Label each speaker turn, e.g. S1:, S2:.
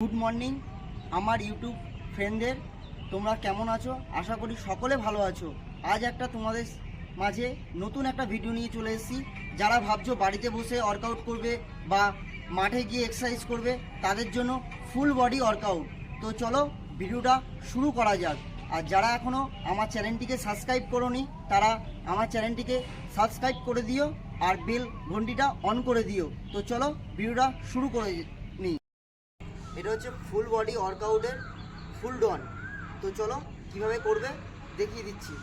S1: Good morning আমার YouTube ফ্রেন্ডদের, তোমরা কেমন আছো? আশা করি সকলে ভালো আছো। আজ একটা তোমাদের মাঝে নতুন একটা ভিডিও নিয়ে চলে এসেছি। যারা ভাবছো বাড়িতে বসে ওয়ার্কআউট করবে বা মাঠে গিয়ে এক্সারসাইজ করবে, তাদের জন্য ফুল বডি ওয়ার্কআউট। তো চলো ভিডিওটা শুরু করা যাক। আর যারা এখনও আমার চ্যানেলটিকে সাবস্ক্রাইব করোনি, তারা আমার চ্যানেলটিকে সাবস্ক্রাইব করে দিও আর বেল ঘন্টিটা অন করে দিও। তো চলো ভিডিওটা শুরু করে নিই। এটা হচ্ছে ফুল বডি ওয়ার্কআউটের ফুল ডন। তো চলো কীভাবে করবে দেখিয়ে দিচ্ছি।